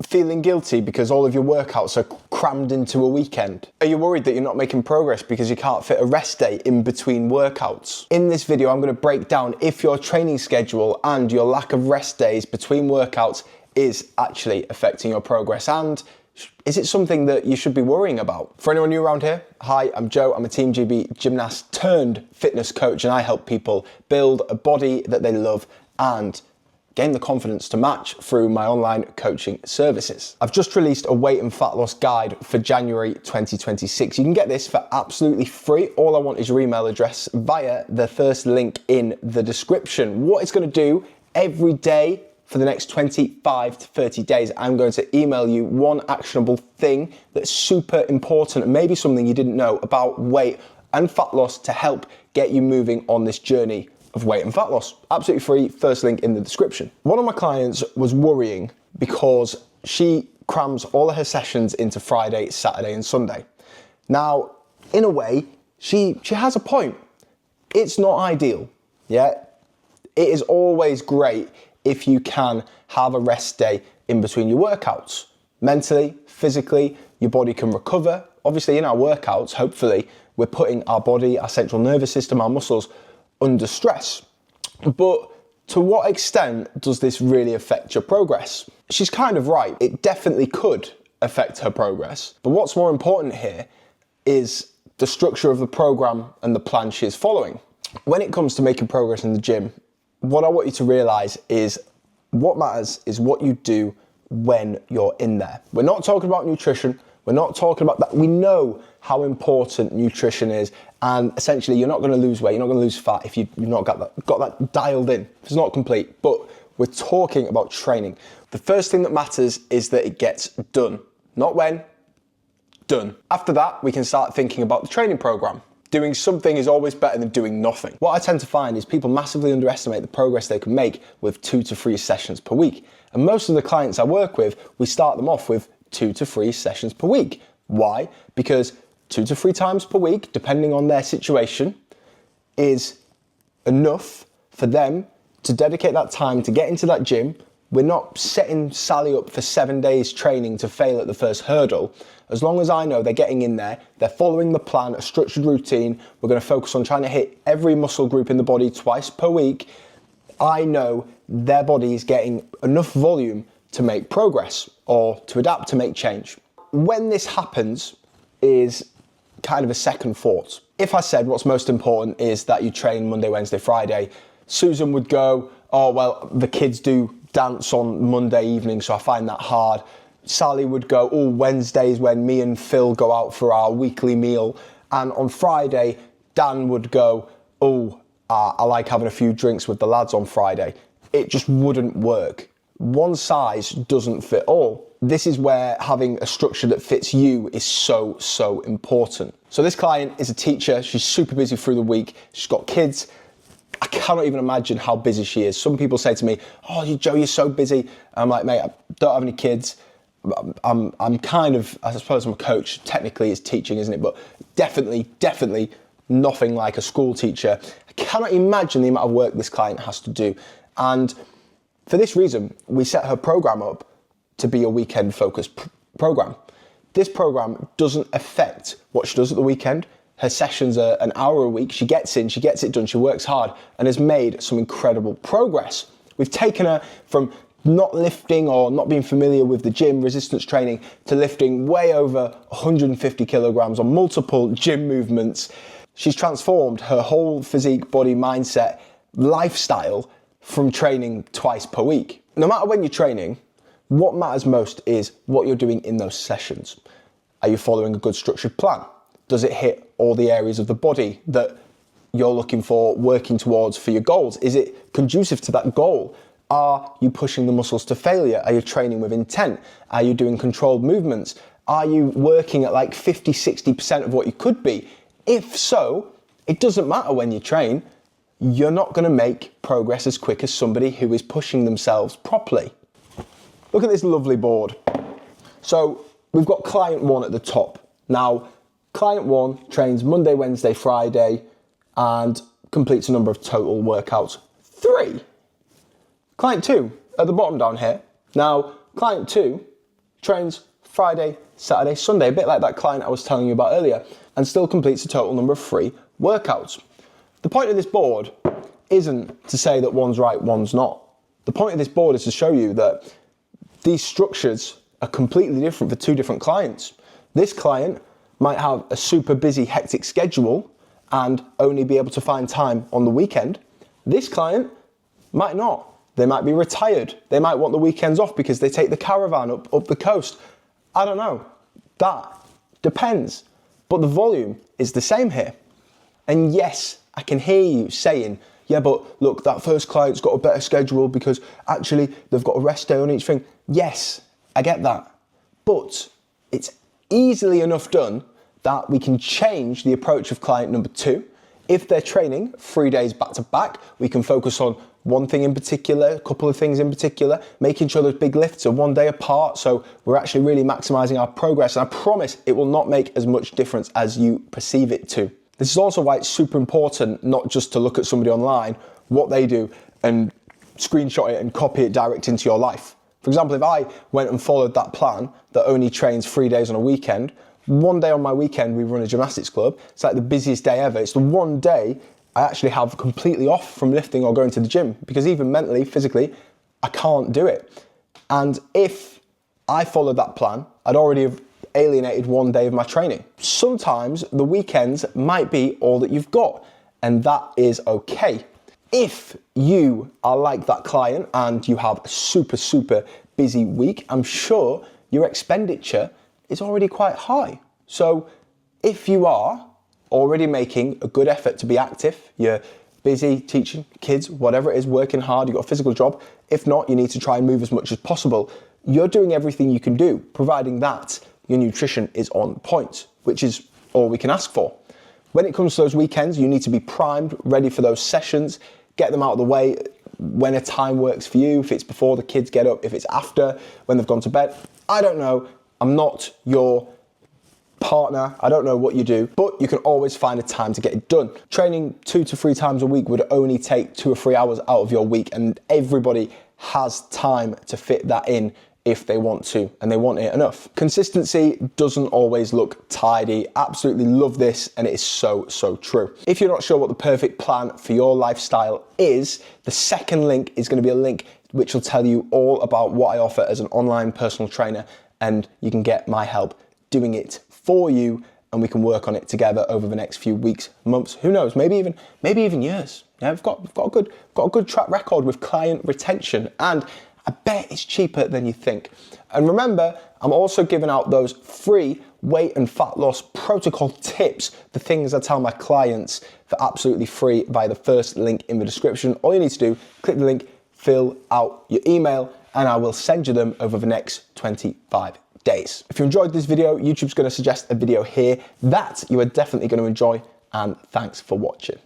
feeling guilty because all of your workouts are crammed into a weekend? Are you worried that you're not making progress because you can't fit a rest day in between workouts? In this video, I'm going to break down if your training schedule and your lack of rest days between workouts is actually affecting your progress, and is it something that you should be worrying about? For anyone new around here, hi, I'm Joe. I'm a Team GB gymnast turned fitness coach, and I help people build a body that they love and gain the confidence to match through my online coaching services. I've just released a weight and fat loss guide for January 2026. You can get this for absolutely free. All I want is your email address via the first link in the description. What it's going to do every day for the next 25 to 30 days, I'm going to email you one actionable thing that's super important and maybe something you didn't know about weight and fat loss to help get you moving on this journey of weight and fat loss. Absolutely free, first link in the description. One of my clients was worrying because she crams all of her sessions into Friday, Saturday and Sunday. Now, in a way, she has a point. It's not ideal, yeah? It is always great if you can have a rest day in between your workouts. Mentally, physically, your body can recover. Obviously in our workouts, hopefully, we're putting our body, our central nervous system, our muscles under stress. But to what extent does this really affect your progress? She's kind of right. It definitely could affect her progress. But what's more important here is the structure of the program and the plan she is following. When it comes to making progress in the gym, what I want you to realize is what matters is what you do when you're in there. We're not talking about nutrition. We're not talking about that. We know how important nutrition is, and essentially you're not going to lose weight, you're not going to lose fat if you've not got that dialed in. It's not complete, but we're talking about training. The first thing that matters is that it gets done. Not when, done. After that, we can start thinking about the training program. Doing something is always better than doing nothing. What I tend to find is people massively underestimate the progress they can make with 2 to 3 sessions per week. And most of the clients I work with, we start them off with 2 to 3 sessions per week. Why? Because 2 to 3 times per week, depending on their situation, is enough for them to dedicate that time to get into that gym. We're not setting Sally up for 7 days training to fail at the first hurdle. As long as I know they're getting in there, they're following the plan, a structured routine, we're going to focus on trying to hit every muscle group in the body twice per week, I know their body is getting enough volume to make progress or to adapt to make change. When this happens is kind of a second thought. If I said what's most important is that you train Monday, Wednesday, Friday, Susan would go, oh, well, the kids do dance on Monday evening, so I find that hard. Sally would go, oh, Wednesdays when me and Phil go out for our weekly meal. And on Friday, Dan would go, oh, I like having a few drinks with the lads on Friday. It just wouldn't work. One size doesn't fit all. This is where having a structure that fits you is so important. So this client is a teacher. She's super busy through the week. She's got kids. I cannot even imagine how busy she is. Some people say to me, oh, Joe, you're so busy. I'm like, mate, I don't have any kids. I'm kind of, I suppose I'm a coach. Technically it's teaching, isn't it? But definitely nothing like a school teacher. I cannot imagine the amount of work this client has to do. And for this reason, we set her program up to be a weekend focused program. This program doesn't affect what she does at the weekend. Her sessions are an hour a week. She gets in, she gets it done, she works hard and has made some incredible progress. We've taken her from not lifting or not being familiar with the gym, resistance training, to lifting way over 150 kilograms on multiple gym movements. She's transformed her whole physique, body, mindset, lifestyle from training twice per week. No matter when you're training, what matters most is what you're doing in those sessions. Are you following a good structured plan? Does it hit all the areas of the body that you're looking for, working towards for your goals? Is it conducive to that goal? Are you pushing the muscles to failure? Are you training with intent? Are you doing controlled movements? Are you working at like 50, 60% of what you could be? If so, it doesn't matter when you train. You're not going to make progress as quick as somebody who is pushing themselves properly. Look at this lovely board. So we've got client 1 at the top. Now, client 1 trains Monday, Wednesday, Friday, and completes a number of total workouts. 3. Client 2 at the bottom down here. Now, client 2 trains Friday, Saturday, Sunday, a bit like that client I was telling you about earlier, and still completes a total number of 3 workouts. The point of this board isn't to say that one's right, one's not. The point of this board is to show you that these structures are completely different for 2 different clients. This client might have a super busy, hectic schedule and only be able to find time on the weekend. This client might not. They might be retired. They might want the weekends off because they take the caravan up the coast. I don't know. That depends. But the volume is the same here. And yes, I can hear you saying, yeah, but look, that first client's got a better schedule because actually they've got a rest day on each thing. Yes, I get that. But it's easily enough done that we can change the approach of client number 2. If they're training 3 days back to back, we can focus on one thing in particular, a couple of things in particular, making sure those big lifts are 1 day apart, so we're actually really maximizing our progress. And I promise it will not make as much difference as you perceive it to. This is also why it's super important not just to look at somebody online, what they do, and screenshot it and copy it direct into your life. For example, if I went and followed that plan that only trains 3 days on a weekend, 1 day on my weekend we run a gymnastics club, it's like the busiest day ever. It's the 1 day I actually have completely off from lifting or going to the gym because even mentally, physically, I can't do it. And if I followed that plan, I'd already have alienated 1 day of my training. Sometimes the weekends might be all that you've got, and that is okay. If you are like that client and you have a super, super busy week, I'm sure your expenditure is already quite high. So if you are already making a good effort to be active, you're busy teaching kids, whatever it is, working hard, you've got a physical job. If not, you need to try and move as much as possible. You're doing everything you can do, providing that your nutrition is on point, which is all we can ask for. When it comes to those weekends, you need to be primed, ready for those sessions, get them out of the way when a time works for you, if it's before the kids get up, if it's after, when they've gone to bed. I don't know. I'm not your partner. I don't know what you do, but you can always find a time to get it done. Training 2 to 3 times a week would only take 2 or 3 hours out of your week, and everybody has time to fit that in if they want to, and they want it enough. Consistency doesn't always look tidy. Absolutely love this, and it is so, so true. If you're not sure what the perfect plan for your lifestyle is, the second link is going to be a link which will tell you all about what I offer as an online personal trainer, and you can get my help doing it for you, and we can work on it together over the next few weeks, months, who knows, maybe even years. Yeah, we've got a good track record with client retention, and I bet it's cheaper than you think. And remember, I'm also giving out those free weight and fat loss protocol tips, the things I tell my clients, for absolutely free via the first link in the description. All you need to do, click the link, fill out your email, and I will send you them over the next 25 days. If you enjoyed this video, YouTube's going to suggest a video here that you are definitely going to enjoy, and thanks for watching.